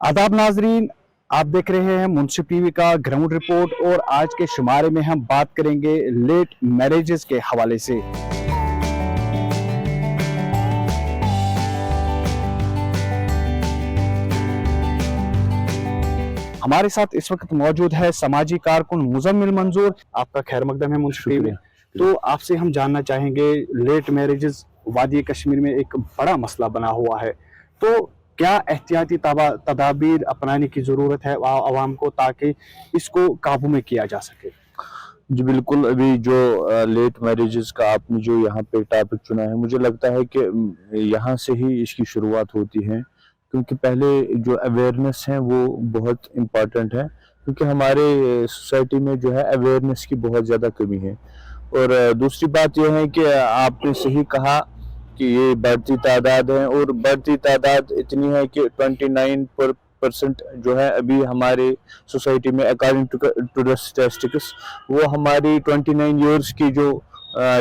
आदाब नाजरीन, आप देख रहे हैं मुंसिफ टीवी का ग्राउंड रिपोर्ट और आज के शुमारे में हम बात करेंगे लेट मैरिजेस के हवाले से। हमारे साथ इस वक्त मौजूद है समाजी कारकुन मुजम्मिल मंजूर। आपका खैर मकदम है मुंसिफ टीवी। तो आपसे हम जानना चाहेंगे, लेट मैरिजेस वादी कश्मीर में एक बड़ा मसला बना हुआ है, तो क्या एहतियाती तदाबीर अपनाने की ज़रूरत है आवाम को ताकि इसको काबू में किया जा सके? जी बिल्कुल। अभी जो लेट मैरिजेस का आपने जो यहाँ पे टॉपिक चुना है, मुझे लगता है कि यहाँ से ही इसकी शुरुआत होती है, क्योंकि पहले जो अवेयरनेस है वो बहुत इम्पॉर्टेंट है, क्योंकि हमारे सोसाइटी में जो है अवेयरनेस की बहुत ज़्यादा कमी है। और दूसरी बात यह है कि आपने सही कहा कि ये बढ़ती तादाद है, और बढ़ती तादाद इतनी है कि 29% जो है अभी हमारे सोसाइटी में अकॉर्डिंग टू द स्टैटिस्टिक्स, वो हमारी 29 ईयर्स की जो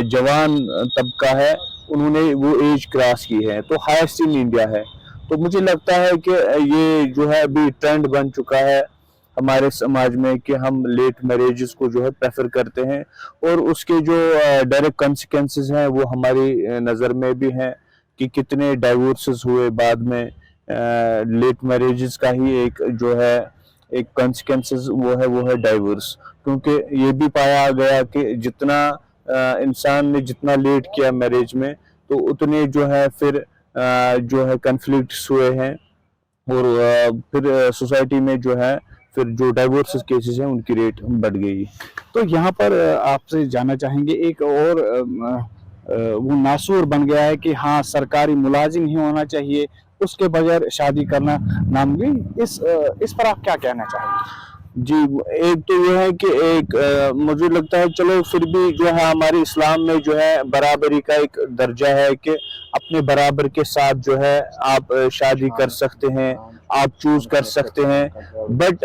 जवान तबका है उन्होंने वो एज क्रॉस की है, तो हाईएस्ट इन इंडिया है। तो मुझे लगता है कि ये जो है अभी ट्रेंड बन चुका है हमारे समाज में कि हम लेट मैरिजेस को जो है प्रेफर करते हैं, और उसके जो डायरेक्ट कॉन्सिक्वेंसेस हैं वो हमारी नज़र में भी हैं कि कितने डाइवोर्सेस हुए बाद में। लेट मैरिजेस का ही एक जो है एक कॉन्सिक्वेंसेस वो है डाइवोर्स, क्योंकि ये भी पाया गया कि जितना इंसान ने जितना लेट किया मैरिज में, तो उतने जो है फिर जो है कन्फ्लिक्ट्स हुए हैं, और फिर सोसाइटी में जो है फिर जो डाइवोर्स केसेस हैं उनकी रेट बढ़ गई। तो यहाँ पर आपसे जानना चाहेंगे, एक और वो नासूर बन गया है कि हाँ सरकारी मुलाजिम ही होना चाहिए, उसके बगैर शादी करना नामुमकिन। इस पर आप क्या कहना चाहेंगे? जी, एक तो ये है कि एक मुझे लगता है चलो फिर भी जो है हमारे इस्लाम में जो है बराबरी का एक दर्जा है कि अपने बराबर के साथ जो है आप शादी कर सकते हैं, आप चूज कर सकते हैं। बट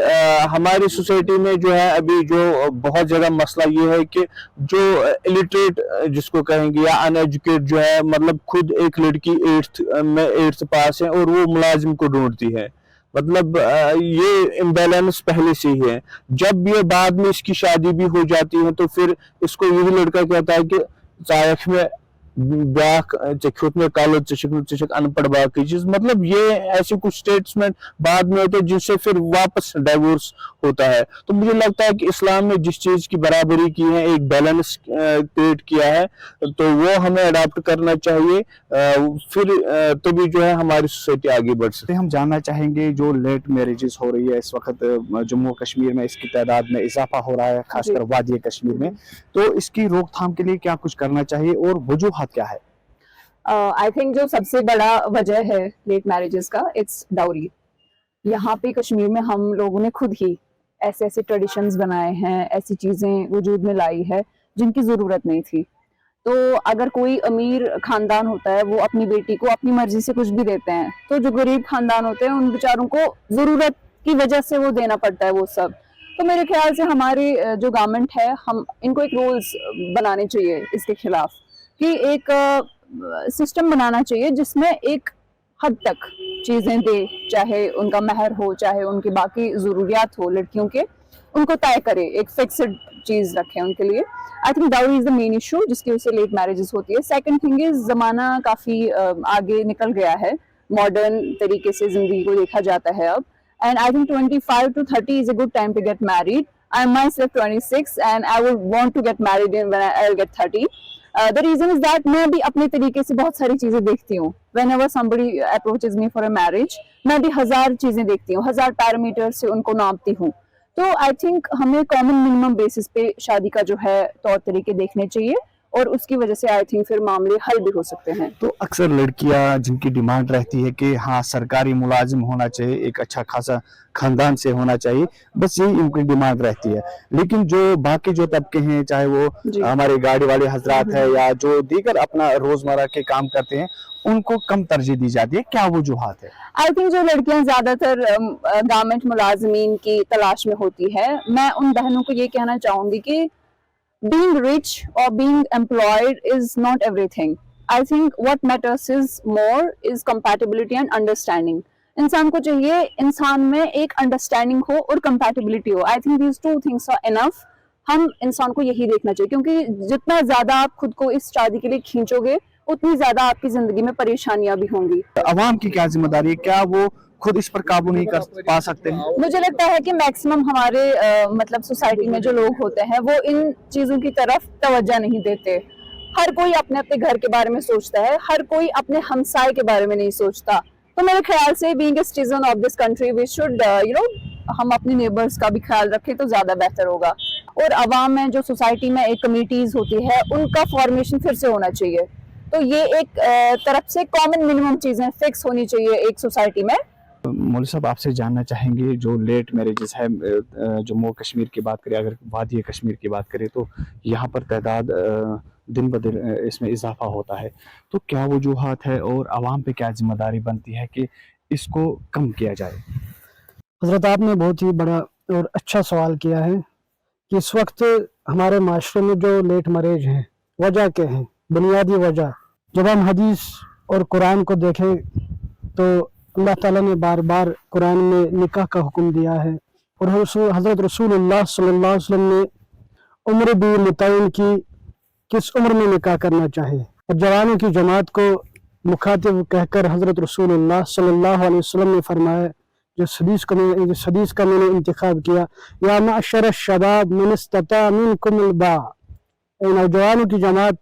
हमारी सोसाइटी में जो है अभी जो बहुत ज़्यादा मसला ये है कि जो इलिटरेट जिसको कहेंगे या अनएजुकेट जो है, मतलब खुद एक लड़की 8th पास है और वो मुलाजिम को ढूंढती है, मतलब ये इम्बैलेंस पहले से ही है। जब ये बाद में इसकी शादी भी हो जाती है तो फिर इसको यही लड़का कहता है कि चायख में ब्याख चखुत में कालो चशक अनपढ़ बाकी चीज, मतलब ये ऐसे कुछ स्टेटमेंट बाद में होते हैं जिससे फिर वापस डाइवोर्स होता है। तो मुझे लगता है कि इस्लाम ने जिस चीज की बराबरी की है, एक बैलेंस क्रिएट किया है, तो वो हमें अडॉप्ट करना चाहिए, फिर तभी जो है हमारी सोसाइटी आगे बढ़ सकती है। हम जानना चाहेंगे, जो लेट मैरिजेस हो रही है इस वक्त जम्मू कश्मीर में, इसकी तादाद में इजाफा हो रहा है, खासकर वादी कश्मीर में, तो इसकी रोकथाम के लिए क्या कुछ करना चाहिए और वजूहात क्या है? आई थिंक जो सबसे बड़ा वजह है लेट मैरिजेस का, इट्स डाउरी। यहाँ पे कश्मीर में हम लोगों ने खुद ही ऐसे ऐसे ट्रेडिशंस बनाए हैं, ऐसी चीजें वजूद में लाई है जिनकी जरूरत नहीं थी। तो अगर कोई अमीर खानदान होता है, वो अपनी बेटी को अपनी मर्जी से कुछ भी देते हैं, तो जो गरीब खानदान होते हैं उन बेचारों को जरूरत की वजह से वो देना पड़ता है वो सब। तो मेरे ख्याल से हमारी जो गवर्नमेंट है, हम इनको एक रूल्स बनाने चाहिए इसके खिलाफ, कि एक सिस्टम बनाना चाहिए जिसमें एक हद तक चीजें दे, चाहे उनका महर हो, चाहे उनकी बाकी जरूरियात हो लड़कियों के, उनको तय करे, एक फिक्स्ड चीज रखे उनके लिए। I think dowry is the main issue जिसकी वजह से लेट मैरिजेस होती है। सेकंड थिंग इज जमाना काफी आगे निकल गया है, मॉडर्न तरीके से जिंदगी को देखा जाता है अब, and I think 25 to 30 is a good time to get married. I am myself 26 and I would want to get married when I'll get 30. The reason is that मैं भी अपने तरीके से बहुत सारी चीजें देखती हूँ। Whenever somebody approaches me for a marriage, मैं भी 1000 चीजें देखती हूँ, 1000 पैरामीटर से उनको नापती हूँ। तो आई थिंक हमें कॉमन मिनिमम बेसिस पे शादी का जो है तौर तरीके देखने चाहिए, और उसकी वजह से आई थिंक फिर मामले हल भी हो सकते हैं। तो अक्सर लड़कियां जिनकी डिमांड रहती है कि हाँ सरकारी मुलाजिम होना चाहिए, एक अच्छा खासा खानदान से होना चाहिए, बस यही उनकी डिमांड रहती है। लेकिन जो बाकी जो तबके हैं, चाहे वो हमारे गाड़ी वाले हजरात है या जो दीगर अपना रोजमर्रा के काम करते हैं, उनको कम तरजीह दी जाती है। क्या वजूहात है? आई थिंक जो लड़कियां ज्यादातर गवर्नमेंट मुलाजमीन की तलाश में होती है, मैं उन बहनों को ये कहना चाहूंगी कि being rich or being employed is not everything. I think what matters is more is compatibility and understanding. इंसान को चाहिए इंसान में एक अंडरस्टैंडिंग हो और कंपैटिबिलिटी हो. I think these two things are enough. हम इंसान को यही देखना चाहिए, क्योंकि जितना ज्यादा आप खुद को इस शादी के लिए खींचोगे उतनी ज्यादा आपकी जिंदगी में परेशानियां भी होंगी. अवाम की क्या जिम्मेदारी है, क्या वो खुद इस पर काबू नहीं कर पा सकते हैं? मुझे लगता है कि मैक्सिमम हमारे मतलब सोसाइटी में जो लोग होते हैं वो इन चीजों की तरफ तवज्जो नहीं देते. हर कोई अपने अपने घर के बारे में सोचता है, हर कोई अपने हमसाए के बारे में नहीं सोचता. तो मेरे ख्याल से being a citizen of this country we should हम अपने नेबर्स का भी ख्याल रखें तो ज्यादा बेहतर होगा. और अवाम में जो सोसाइटी में एक कमेटीज होती है उनका फॉर्मेशन फिर से होना चाहिए. तो ये एक तरफ से कॉमन मिनिमम चीजें फिक्स होनी चाहिए एक सोसाइटी में. मौलवी साहब, आपसे जानना चाहेंगे जो लेट मैरिजेस है जम्मू कश्मीर की बात करें, अगर वादी कश्मीर की बात करें तो यहाँ पर तादाद दिन ब दिन इसमें इजाफा होता है, तो क्या वजूहात है और आवाम पे क्या जिम्मेदारी बनती है कि इसको कम किया जाए? हज़रत, आपने बहुत ही बड़ा और अच्छा सवाल किया है कि इस वक्त हमारे माशरे में जो लेट मैरिज हैं वजह क्या है, बुनियादी वजह. जब हम हदीस और कुरान को देखें तो अल्लाह ताला ने बार बार कुरान में निकाह का हुक्म दिया है और हज़रत रसूलुल्लाह सल्लल्लाहु अलैहि वसल्लम ने उम्र भी मुतय्यन की किस उम्र में निकाह करना चाहिए. और जवानों की जमात को मुखातिब कहकर हज़रत रसूलुल्लाह सल्लल्लाहु अलैहि वसल्लम ने फरमाया, जिस हदीस का मैंने इंतखाब किया, या मअशर शबाब मन इस्तता मिनकुमुल बा, नौजवानों की जमात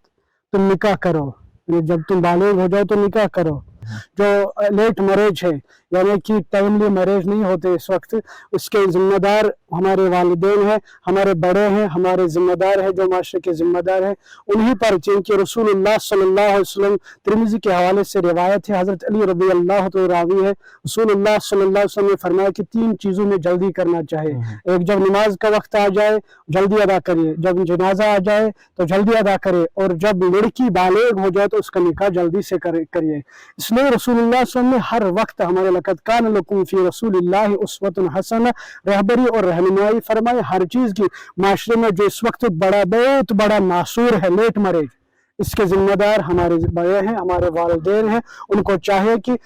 तुम निकाह करो, जब तुम बालिग हो जाओ तो निकाह करो. जो लेट मैरिज है यानी कि टाइमली मैरिज नहीं होते इस वक्त, उसके जिम्मेदार हमारे वालिदैन हैं, हमारे बड़े हैं, हमारे जिम्मेदार हैं, जो माशरे के जिम्मेदार हैं, उन्हीं पर. क्योंकि रसूलुल्लाह सल्लल्लाहु अलैहि वसल्लम, तिरमिज़ी के हवाले से रिवायत है, हज़रत अली रज़ी अल्लाह तो रावी है, रसूलुल्लाह सल्लल्लाहु अलैहि वसल्लम ने फरमाया कि 3 चीज़ों में जल्दी करना चाहिए. एक, जब नमाज का वक्त आ जाए जल्दी अदा करिए, जब जनाजा आ जाए तो जल्दी अदा करे, और जब लड़की बालिग हो जाए तो उसका निकाह जल्दी से करिए. इसलिए रसूलुल्लाह सल्लल्लाहु अलैहि वसल्लम ने हर वक्त हमारे लक़द कान लकुम फ़ी रसूलिल्लाहि उस्वतुन हसना रहबरी और रहनुमाई फरमाए. हर चीज़ की माशरे में जो इस वक्त बहुत बड़ा नासूर है लेट मैरिज, इसके जिम्मेदार हमारे बड़े हैं, हमारे वालिदैन हैं. उनको चाहिए कि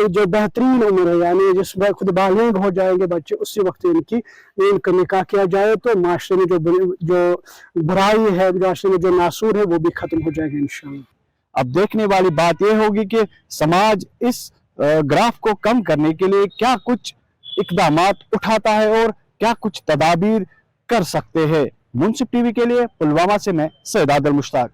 जो बेहतरीन उम्र है यानी जिस वक्त खुद बालिग हो जाएंगे बच्चे, उसी वक्त इनका निकाह किया जाए तो माशरे में जो बुराई है, माशरे में जो नासूर है वो भी खत्म हो जाएगा इंशाअल्लाह. अब देखने वाली बात यह होगी कि समाज इस ग्राफ को कम करने के लिए क्या कुछ इकदामात उठाता है और क्या कुछ तदाबीर कर सकते हैं. मुंसिफ टीवी के लिए पुलवामा से मैं सैयद आदिल मुश्ताक.